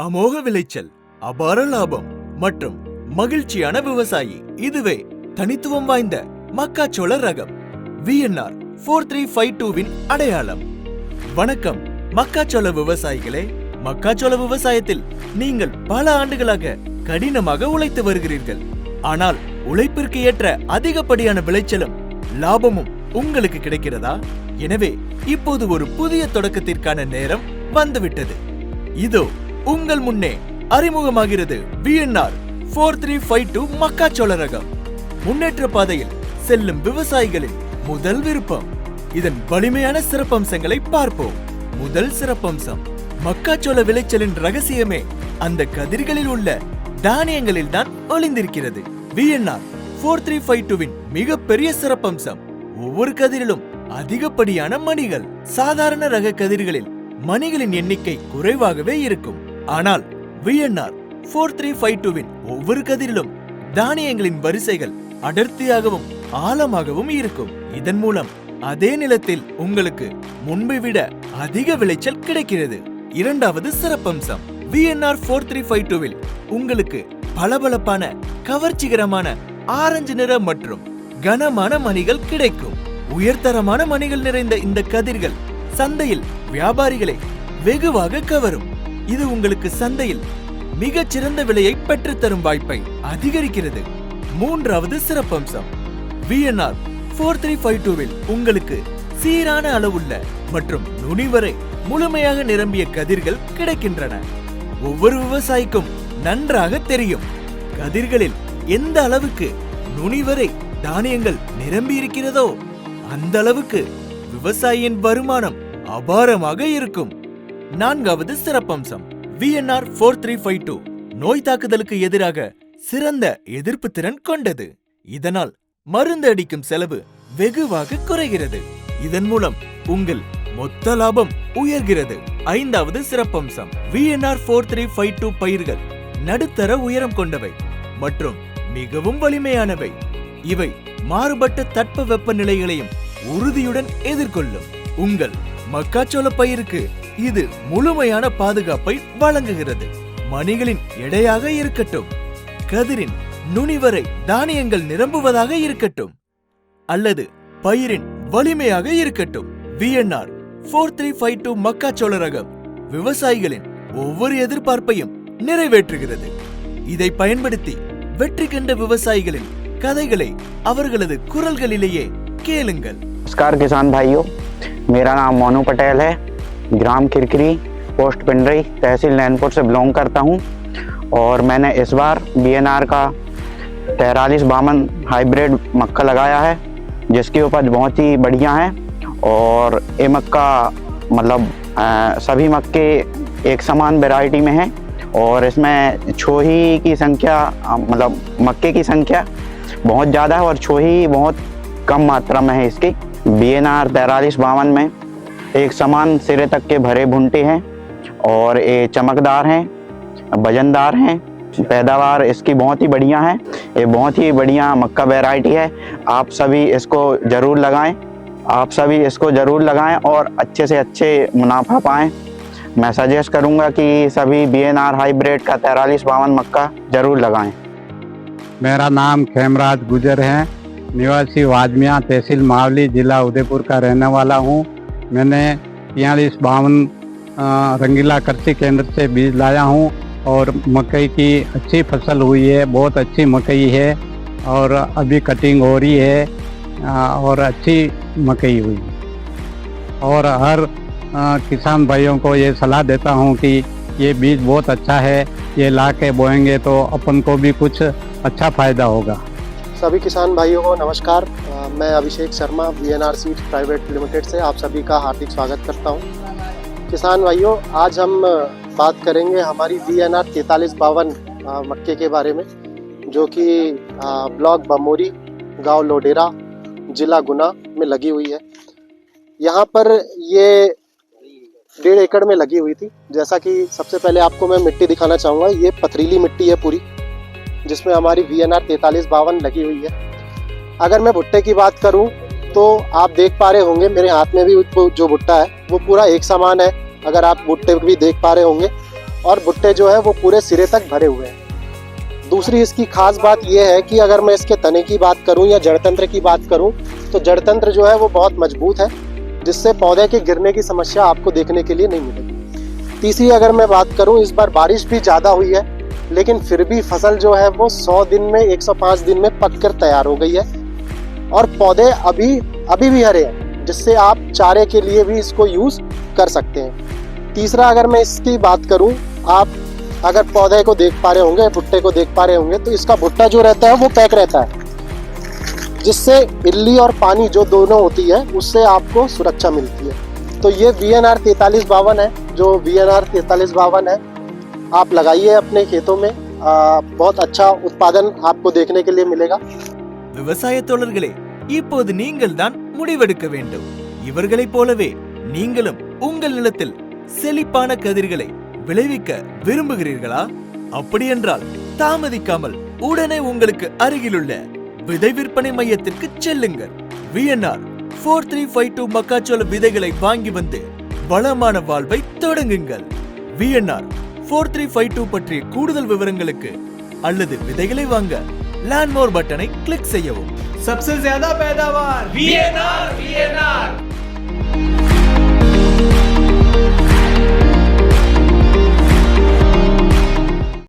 அமோக விளைச்சல், அபார லாபம் மற்றும் மகிழ்ச்சியான விவசாயி. இதுவே தனித்துவம் வாய்ந்த மக்காச்சோள ரகம் VNR 4352வின் அடையாளம். வணக்கம் மக்காச்சோள விவசாயிகளே. மக்காச்சோள விவசாயத்தில் நீங்கள் பல ஆண்டுகளாக கடினமாக உழைத்து வருகிறீர்கள். ஆனால் உழைப்பிற்கு ஏற்ற அதிகப்படியான விளைச்சலும் லாபமும் உங்களுக்கு கிடைக்கிறதா? எனவே இப்போது ஒரு புதிய தொடக்கத்திற்கான நேரம் வந்துவிட்டது. இதோ உங்கள் முன்னே அறிமுகமாகிறது VNR 4352 மக்காச்சோள ரகம். முன்னேற்ற பாதையில் செல்லும் விவசாயிகளின் முதல் விருப்பம். இதன் வலிமையான சிறப்பம்சங்களை பார்ப்போம். முதல் சிறப்பம்சம், மக்காச்சோள விளைச்சலின் ரகசியமே அந்த கதிர்களில் உள்ள தானியங்களில் தான் ஒளிந்திருக்கிறது. VNR 4352வின் மிகப்பெரிய சிறப்பம்சம், ஒவ்வொரு கதிரிலும் அதிகப்படியான மணிகள். சாதாரண ரக கதிர்களில் மணிகளின் எண்ணிக்கை குறைவாகவே இருக்கும். ஆனால் VNR 4352வின் ஒவ்வொரு கதிரிலும் தானியங்களின் வரிசைகள் அடர்த்தியாகவும் ஆழமாகவும் இருக்கும். இதன் மூலம் அதே நிலத்தில் உங்களுக்கு முன்பை விட அதிக விளைச்சல் கிடைக்கிறது. இரண்டாவது சிறப்பம்சம், VNR 4352வில் உங்களுக்கு பளபளப்பான கவர்ச்சிகரமான ஆரஞ்சு நிற மற்றும் கனமான மணிகள் கிடைக்கும். உயர்தரமான மணிகள் நிறைந்த இந்த கதிர்கள் சந்தையில் வியாபாரிகளை வெகுவாக கவரும். இது உங்களுக்கு சந்தையில் மிகச் சிறந்த விலையை பெற்றுத்தரும் வாய்ப்பை அதிகரிக்கிறது. மூன்றாவது சிறப்பம்சம், VNR 4352வில் உங்களுக்கு சீரான அளவுள்ள மற்றும் நுனிவரை முழுமையாக நிரம்பிய கதிர்கள் கிடைக்கின்றன. ஒவ்வொரு விவசாயிக்கும் நன்றாக தெரியும், கதிர்களில் எந்த அளவுக்கு நுனிவரை தானியங்கள் நிரம்பி இருக்கிறதோ அந்த அளவுக்கு விவசாயியின் வருமானம் அபாரமாக இருக்கும். நான்காவது சிறப்பம்சம், VNR 4352 நோய் தாக்குதலுக்கு எதிராக சிறந்த எதிர்ப்பு திறன் கொண்டது. இதனால் மருந்து அடிக்கும் செலவு வெகுவாக குறைகிறது. இதன் மூலம் உங்கள் மொத்த லாபம் உயர்கிறது. ஐந்தாவது சிறப்பம்சம், VNR 4352 பயிர்கள் நடுத்தர உயரம் கொண்டவை மற்றும் மிகவும் வலிமையானவை. இவை மாறுபட்ட தட்ப வெப்பநிலைகளையும் உறுதியுடன் எதிர்கொள்ளும். உங்கள் மக்காச்சோள பயிருக்கு இது முழுமையான பாதுகாப்பை வழங்குகிறது. மணிகளின் எடையாக இருக்கட்டும், கதிரின் நுனிவரை தானியங்கள் நிரம்புவதாக இருக்கட்டும், அல்லது பயிரின் வலிமையாக இருக்கட்டும், VNR 4352 மக்காச்சோள ரகம் விவசாயிகளின் ஒவ்வொரு எதிர்பார்ப்பையும் நிறைவேற்றுகிறது. இதை பயன்படுத்தி வெற்றி கண்ட விவசாயிகளின் கதைகளை அவர்களது குரல்களிலேயே கேளுங்கள். नमस्कार किसान भाइयों, मेरा नाम मोनू पटेल है। ग्राम किरकिरी, पोस्ट पिंडरी, तहसील नैनपुर से बिलोंग करता हूं और मैंने इस बार VNR का 4352 हाइब्रिड मक्का लगाया है, जिसकी उपज बहुत ही बढ़िया है। और ये मक्का मतलब सभी मक्के एक समान वैरायटी में हैं और इसमें छोही की संख्या मतलब मक्के की संख्या बहुत ज़्यादा है और छोही बहुत कम मात्रा में है इसकी। VNR 4352 में एक समान सिरे तक के भरे भुंटे हैं और ये चमकदार हैं, वजनदार हैं। पैदावार इसकी बहुत ही बढ़िया है। ये बहुत ही बढ़िया मक्का वैरायटी है। आप सभी इसको ज़रूर लगाएं और अच्छे से अच्छे मुनाफा पाएं। मैं सजेस्ट करूंगा कि सभी VNR हाइब्रिड का 4352 मक्का ज़रूर लगाएं। मेरा नाम खेमराज गुजर है, निवासी वाजमिया, तहसील मावली, जिला उदयपुर का रहने वाला हूँ। मैंने 4352 रंगीला कृषि केंद्र से बीज लाया हूँ और मकई की अच्छी फसल हुई है। बहुत अच्छी मकई है और अभी कटिंग हो रही है और अच्छी मकई हुई। और हर किसान भाइयों को ये सलाह देता हूँ कि ये बीज बहुत अच्छा है, ये ला के बोएंगे तो अपन को भी कुछ अच्छा फ़ायदा होगा। सभी किसान भाइयों को नमस्कार। मैं Abhishek Sharma VNR seeds private limited से आप सभी का हार्दिक स्वागत करता हूं। किसान भाइयों, आज हम बात करेंगे हमारी VNR 4352 मक्के के बारे में, जो कि ब्लॉक बमोरी, गांव लोडेरा, जिला गुना में लगी हुई है। यहां पर ये 1.5 एकड़ में लगी हुई थी। जैसा कि सबसे पहले आपको मैं मिट्टी दिखाना चाहूँगा। ये पथरीली मिट्टी है पूरी, जिसमें हमारी VNR 4352 लगी हुई है। अगर मैं भुट्टे की बात करूं तो आप देख पा रहे होंगे मेरे हाथ में भी जो भुट्टा है वो पूरा एक समान है। अगर आप भुट्टे भी देख पा रहे होंगे और भुट्टे जो है वो पूरे सिरे तक भरे हुए हैं। दूसरी इसकी खास बात यह है कि अगर मैं इसके तने की बात करूं या जड़तंत्र की बात करूं तो जड़तंत्र जो है वो बहुत मजबूत है, जिससे पौधे के गिरने की समस्या आपको देखने के लिए नहीं मिलेगी। तीसरी अगर मैं बात करूं, इस बार बारिश भी ज़्यादा हुई है, लेकिन फिर भी फसल जो है वो 100 दिन में 105 दिन में पककर तैयार हो गई है और पौधे अभी भी हरे हैं, जिससे आप चारे के लिए भी इसको यूज़ कर सकते हैं। तीसरा अगर मैं इसकी बात करूं, आप अगर पौधे को देख पा रहे होंगे, भुट्टे को देख पा रहे होंगे, तो इसका भुट्टा जो रहता है वो पैक रहता है, जिससे इल्ली और पानी जो दोनों होती है उससे आपको सुरक्षा मिलती है। तो ये VNR 4352 है, जो VNR 4352 है, आप लगाइए अपने खेतों में, बहुत अच्छा उत्पादन आपको देखने के लिए मिलेगा। விவசாய தோழர்களே, இப்போது நீங்கள் தான் முடிவெடுக்க வேண்டும். இவர்களைப் போலவே நீங்களும் உங்கள் நிலத்தில் செழிப்பான கதிர்களை விளைவிக்க விரும்புகிறீர்களா? அப்படியென்றால் தாமதிக்காமல் உடனே உங்களுக்கு அருகிலுள்ள விதை விற்பனை மையத்திற்கு செல்லுங்கள். VNR 4352 மக்காச்சோள விதைகளை வாங்கி வந்து வளமான வாழ்வை தொடங்குங்கள். VNR 4352 பற்றிய கூடுதல் விவரங்களுக்கு அல்லது விதைகளை வாங்க லேண்ட் மோர் பட்டனை கிளிக் செய்யவும். सबसे ज्यादा पैदावार VNR